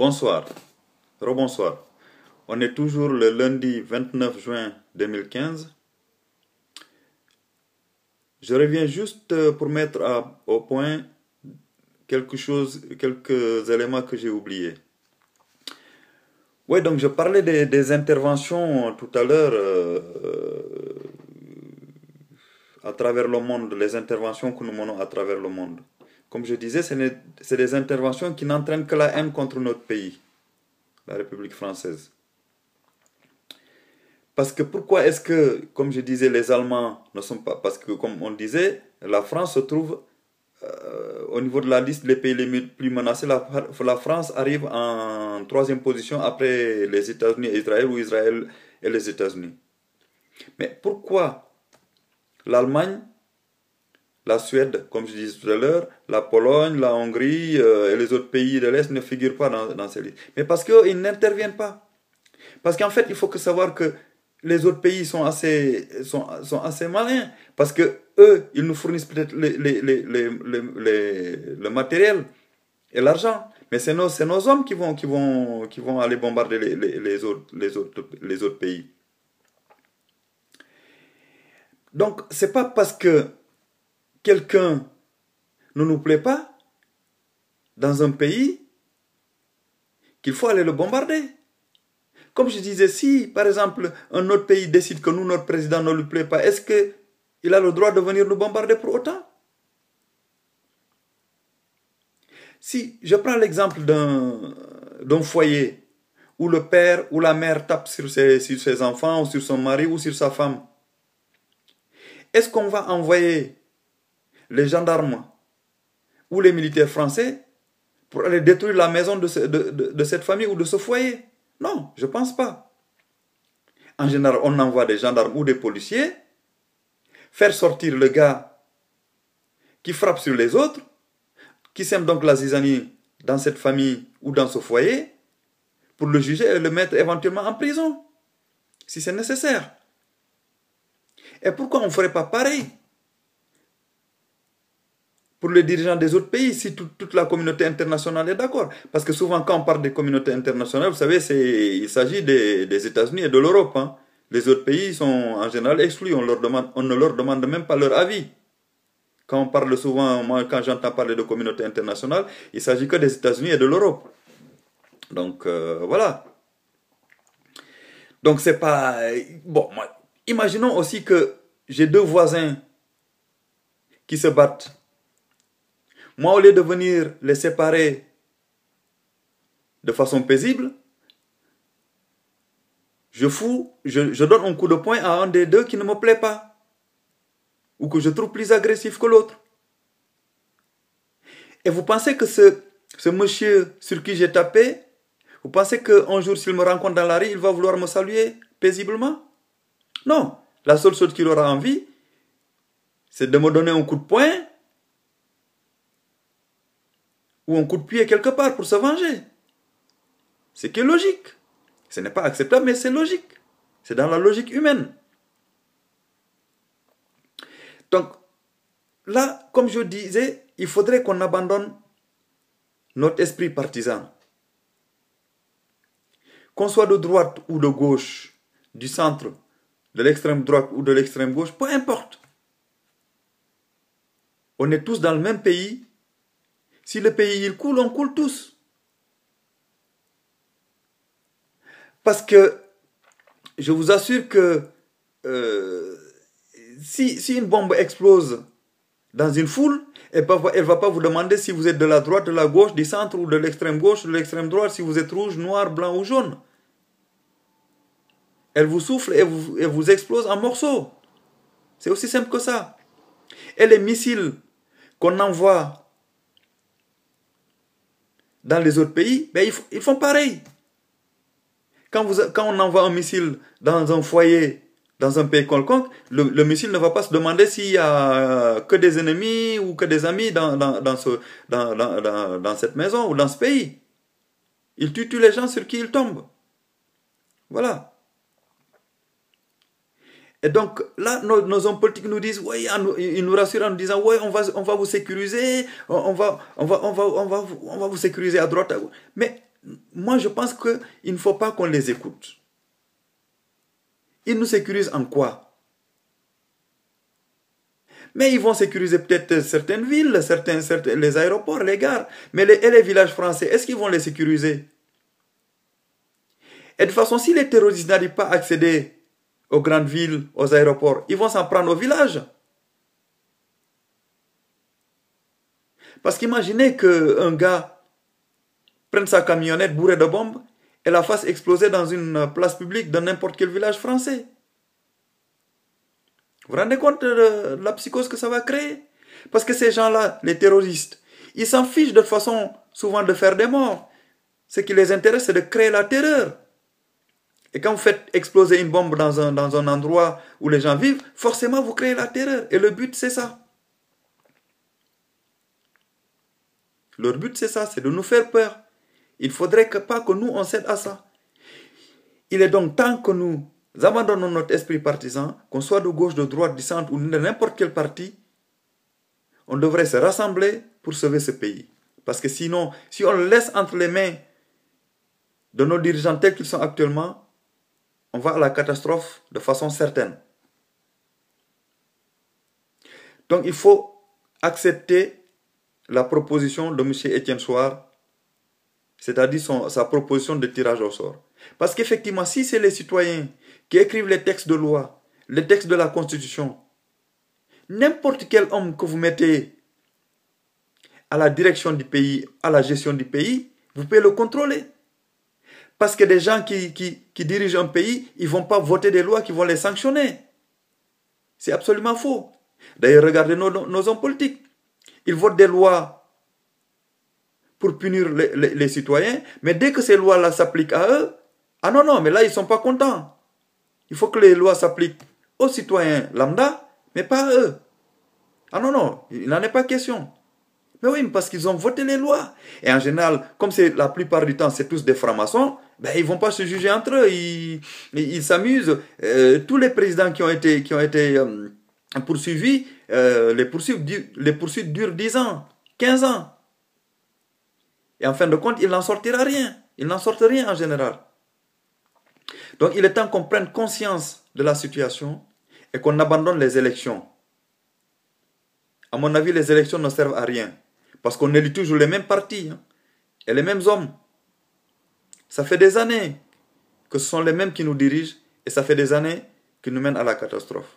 Bonsoir, rebonsoir. On est toujours le lundi 29 juin 2015. Je reviens juste pour mettre au point quelques éléments que j'ai oubliés. Oui, donc je parlais des interventions tout à l'heure à travers le monde, les interventions que nous menons à travers le monde. Comme je disais, c'est des interventions qui n'entraînent que la haine contre notre pays, la République française. Parce que pourquoi est-ce que, comme je disais, les Allemands ne sont pas... Parce que, comme on disait, la France se trouve au niveau de la liste des pays les plus menacés. La France arrive en troisième position après les États-Unis et Israël, ou Israël et les États-Unis. Mais pourquoi l'Allemagne, la Suède, comme je disais tout à l'heure, la Pologne, la Hongrie et les autres pays de l'Est ne figurent pas dans ces listes? Mais parce qu'ils n'interviennent pas. Parce qu'en fait, il faut savoir que les autres pays sont assez malins. Parce que eux, ils nous fournissent peut-être le matériel et l'argent. Mais c'est nos hommes qui vont aller bombarder les autres pays. Donc, c'est pas parce que quelqu'un ne nous plaît pas dans un pays qu'il faut aller le bombarder. Comme je disais, si par exemple un autre pays décide que notre président ne lui plaît pas, est-ce qu'il a le droit de venir nous bombarder pour autant? Si je prends l'exemple d'un foyer où le père ou la mère tape sur ses enfants, ou sur son mari, ou sur sa femme, est-ce qu'on va envoyer les gendarmes ou les militaires français pour aller détruire la maison de cette famille ou de ce foyer? Non, je ne pense pas. En général, on envoie des gendarmes ou des policiers faire sortir le gars qui frappe sur les autres, qui sème donc la zizanie dans cette famille ou dans ce foyer, pour le juger et le mettre éventuellement en prison, si c'est nécessaire. Et pourquoi on ne ferait pas pareil pour les dirigeants des autres pays, si toute la communauté internationale est d'accord? Parce que souvent, quand on parle des communautés internationales, vous savez, il s'agit des États-Unis et de l'Europe. Hein. Les autres pays sont en général exclus. On ne leur demande même pas leur avis. Quand on parle souvent, moi, quand j'entends parler de communauté internationale, il ne s'agit que des États-Unis et de l'Europe. Donc, voilà. Donc, c'est pas... Bon, moi, imaginons aussi que j'ai deux voisins qui se battent. Moi, au lieu de venir les séparer de façon paisible, je donne un coup de poing à un des deux qui ne me plaît pas, ou que je trouve plus agressif que l'autre. Et vous pensez que ce monsieur sur qui j'ai tapé, vous pensez qu'un jour, s'il me rencontre dans la rue, il va vouloir me saluer paisiblement? Non. La seule chose qu'il aura envie, c'est de me donner un coup de poing ou un coup de pied quelque part pour se venger. C'est qui est logique. Ce n'est pas acceptable, mais c'est logique. C'est dans la logique humaine. Donc, là, comme je disais, il faudrait qu'on abandonne notre esprit partisan. Qu'on soit de droite ou de gauche, du centre, de l'extrême droite ou de l'extrême gauche, peu importe. On est tous dans le même pays. Si le pays il coule, on coule tous. Parce que je vous assure que si une bombe explose dans une foule, elle ne va pas vous demander si vous êtes de la droite, de la gauche, du centre ou de l'extrême gauche, de l'extrême droite, si vous êtes rouge, noir, blanc ou jaune. Elle vous souffle et vous explose en morceaux. C'est aussi simple que ça. Et les missiles qu'on envoie dans les autres pays, ben ils font pareil. Quand on envoie un missile dans un foyer, dans un pays quelconque, le missile ne va pas se demander s'il y a que des ennemis ou que des amis dans cette maison ou dans ce pays. Il tue les gens sur qui il tombe. Voilà. Et donc là, nos hommes politiques nous disent, oui, ils nous rassurent en nous disant, oui, on va vous sécuriser, on va vous sécuriser à droite, à gauche. Mais moi, je pense qu'il ne faut pas qu'on les écoute. Ils nous sécurisent en quoi? Mais ils vont sécuriser peut-être certaines villes, les aéroports, les gares. Mais les villages français, est-ce qu'ils vont les sécuriser? Et de toute façon, si les terroristes n'arrivent pas à accéder aux grandes villes, aux aéroports, ils vont s'en prendre aux villages. Parce qu'imaginez qu'un gars prenne sa camionnette bourrée de bombes et la fasse exploser dans une place publique de n'importe quel village français. Vous vous rendez compte de la psychose que ça va créer? Parce que ces gens-là, les terroristes, ils s'en fichent de toute façon souvent de faire des morts. Ce qui les intéresse, c'est de créer la terreur. Et quand vous faites exploser une bombe dans un endroit où les gens vivent, forcément vous créez la terreur. Et le but, c'est ça. Leur but, c'est ça, c'est de nous faire peur. Il ne faudrait pas que nous, on cède à ça. Il est donc temps que nous abandonnons notre esprit partisan, qu'on soit de gauche, de droite, du centre ou de n'importe quel parti, on devrait se rassembler pour sauver ce pays. Parce que sinon, si on le laisse entre les mains de nos dirigeants tels qu'ils sont actuellement, on va à la catastrophe de façon certaine. Donc il faut accepter la proposition de M. Étienne Chouard, c'est-à-dire sa proposition de tirage au sort. Parce qu'effectivement, si c'est les citoyens qui écrivent les textes de loi, les textes de la Constitution, n'importe quel homme que vous mettez à la direction du pays, à la gestion du pays, vous pouvez le contrôler. Parce que des gens qui dirigent un pays, ils ne vont pas voter des lois qui vont les sanctionner. C'est absolument faux. D'ailleurs, regardez nos hommes politiques. Ils votent des lois pour punir les citoyens, mais dès que ces lois-là s'appliquent à eux, ah non, mais là, ils ne sont pas contents. Il faut que les lois s'appliquent aux citoyens lambda, mais pas à eux. Ah non, il n'en est pas question. Mais oui, parce qu'ils ont voté les lois. Et en général, comme la plupart du temps, c'est tous des francs-maçons, ben, ils ne vont pas se juger entre eux. Ils s'amusent. Tous les présidents qui ont été poursuivis, les poursuites durent 10 ans, 15 ans. Et en fin de compte, il n'en sortira rien. Ils n'en sortent rien en général. Donc il est temps qu'on prenne conscience de la situation et qu'on abandonne les élections. À mon avis, les élections ne servent à rien. Parce qu'on élit toujours les mêmes partis et les mêmes hommes. Ça fait des années que ce sont les mêmes qui nous dirigent et ça fait des années qu'ils nous mènent à la catastrophe.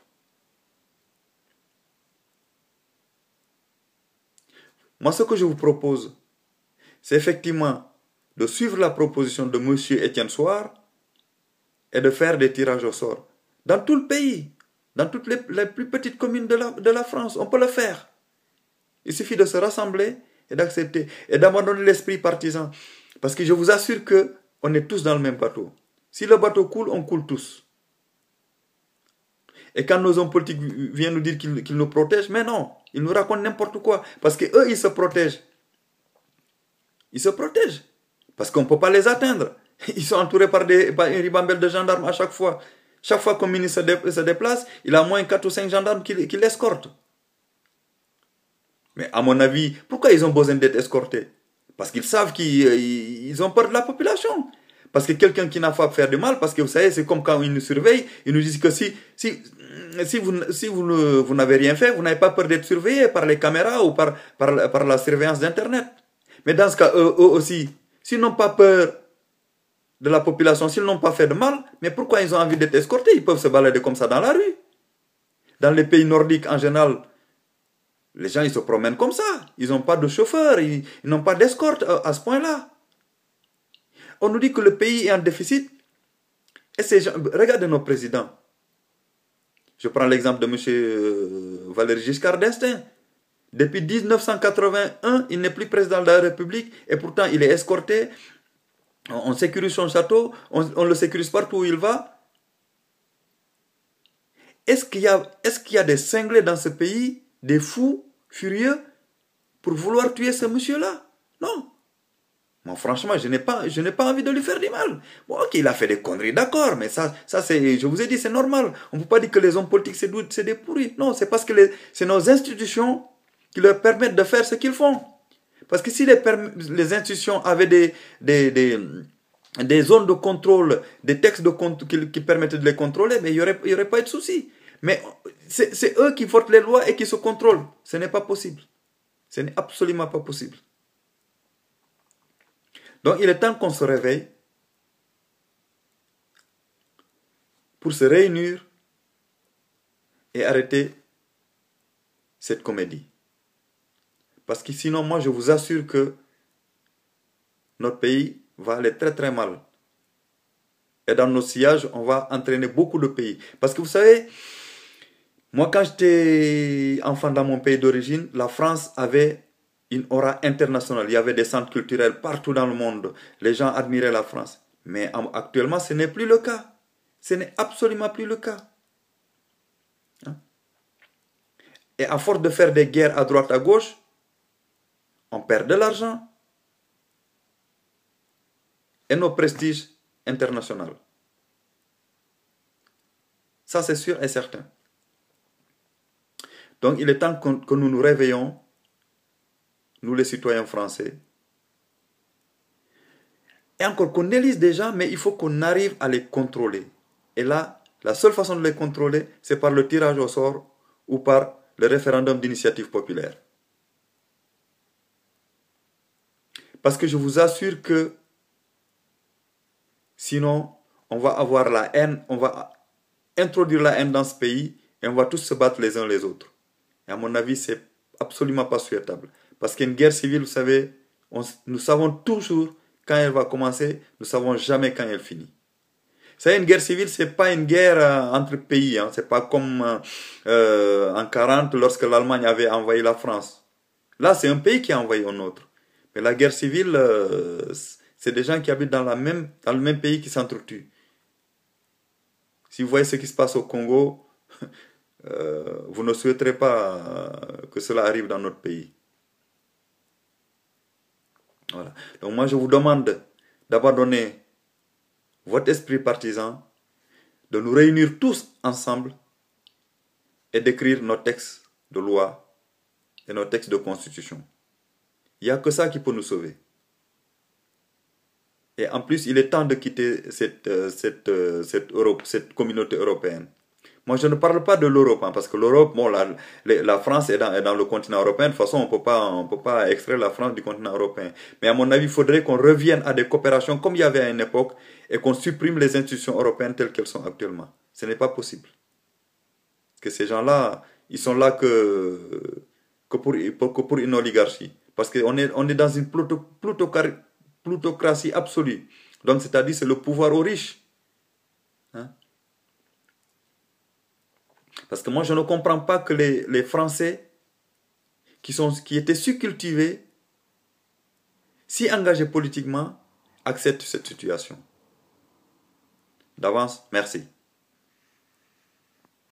Moi, ce que je vous propose, c'est effectivement de suivre la proposition de M. Étienne Chouard et de faire des tirages au sort. Dans tout le pays, dans toutes les plus petites communes de la France, on peut le faire. Il suffit de se rassembler et d'accepter et d'abandonner l'esprit partisan. Parce que je vous assure qu'on est tous dans le même bateau. Si le bateau coule, on coule tous. Et quand nos hommes politiques viennent nous dire qu'ils nous protègent, mais non, ils nous racontent n'importe quoi. Parce qu'eux, ils se protègent. Ils se protègent. Parce qu'on ne peut pas les atteindre. Ils sont entourés par une ribambelle de gendarmes à chaque fois. Chaque fois qu'un ministre se déplace, il a au moins 4 ou 5 gendarmes qui l'escortent. Mais à mon avis, pourquoi ils ont besoin d'être escortés? Parce qu'ils savent qu'ils ont peur de la population. Parce que quelqu'un qui n'a pas à faire de mal, parce que vous savez, c'est comme quand ils nous surveillent, ils nous disent que si vous n'avez rien fait, vous n'avez pas peur d'être surveillé par les caméras ou par la surveillance d'Internet. Mais dans ce cas, eux aussi, s'ils n'ont pas peur de la population, s'ils n'ont pas fait de mal, mais pourquoi ils ont envie d'être escortés? Ils peuvent se balader comme ça dans la rue. Dans les pays nordiques, en général, les gens, ils se promènent comme ça. Ils n'ont pas de chauffeur, ils n'ont pas d'escorte à ce point-là. On nous dit que le pays est en déficit. Et ces gens, regardez nos présidents. Je prends l'exemple de M. Valéry Giscard d'Estaing. Depuis 1981, il n'est plus président de la République et pourtant il est escorté. On sécurise son château, on le sécurise partout où il va. Est-ce qu'il y a des cinglés dans ce pays, des fous furieux, pour vouloir tuer ce monsieur-là? Non. Moi, franchement, je n'ai pas envie de lui faire du mal. Bon, ok, il a fait des conneries, d'accord, mais ça c'est, je vous ai dit, c'est normal. On ne peut pas dire que les hommes politiques, c'est des pourris. Non, c'est parce que c'est nos institutions qui leur permettent de faire ce qu'ils font. Parce que si les institutions avaient des zones de contrôle, des textes qui permettaient de les contrôler, mais il n'y aurait pas eu de souci. Mais c'est eux qui votent les lois et qui se contrôlent. Ce n'est pas possible. Ce n'est absolument pas possible. Donc il est temps qu'on se réveille pour se réunir et arrêter cette comédie. Parce que sinon, moi, je vous assure que notre pays va aller très très mal. Et dans nos sillages, on va entraîner beaucoup de pays. Parce que vous savez, moi, quand j'étais enfant dans mon pays d'origine, la France avait une aura internationale. Il y avait des centres culturels partout dans le monde. Les gens admiraient la France. Mais actuellement, ce n'est plus le cas. Ce n'est absolument plus le cas. Et à force de faire des guerres à droite, à gauche, on perd de l'argent et nos prestiges internationaux. Ça, c'est sûr et certain. Donc, il est temps que nous nous réveillons, nous les citoyens français. Et encore qu'on élise des gens, mais il faut qu'on arrive à les contrôler. Et là, la seule façon de les contrôler, c'est par le tirage au sort ou par le référendum d'initiative populaire. Parce que je vous assure que sinon, on va avoir la haine, on va introduire la haine dans ce pays et on va tous se battre les uns les autres. Et à mon avis, c'est absolument pas souhaitable. Parce qu'une guerre civile, vous savez, nous savons toujours quand elle va commencer, nous ne savons jamais quand elle finit. Vous savez, une guerre civile, ce n'est pas une guerre entre pays. Ce n'est pas comme en 1940 lorsque l'Allemagne avait envahi la France. Là, c'est un pays qui a envahi un autre. Mais la guerre civile, c'est des gens qui habitent dans le même pays qui s'entretuent. Si vous voyez ce qui se passe au Congo, vous ne souhaiterez pas que cela arrive dans notre pays. Voilà. Donc moi, je vous demande d'abandonner votre esprit partisan, de nous réunir tous ensemble et d'écrire nos textes de loi et nos textes de constitution. Il n'y a que ça qui peut nous sauver. Et en plus, il est temps de quitter cette communauté européenne. Moi, je ne parle pas de l'Europe, parce que l'Europe, bon, la France est dans le continent européen. De toute façon, on peut pas extraire la France du continent européen. Mais à mon avis, il faudrait qu'on revienne à des coopérations comme il y avait à une époque et qu'on supprime les institutions européennes telles qu'elles sont actuellement. Ce n'est pas possible. Parce que ces gens-là, ils sont là que pour une oligarchie. Parce qu'on est dans une plutocratie absolue. Donc, c'est-à-dire, c'est le pouvoir aux riches. Parce que moi, je ne comprends pas que les Français qui étaient si cultivés, si engagés politiquement, acceptent cette situation. D'avance, merci.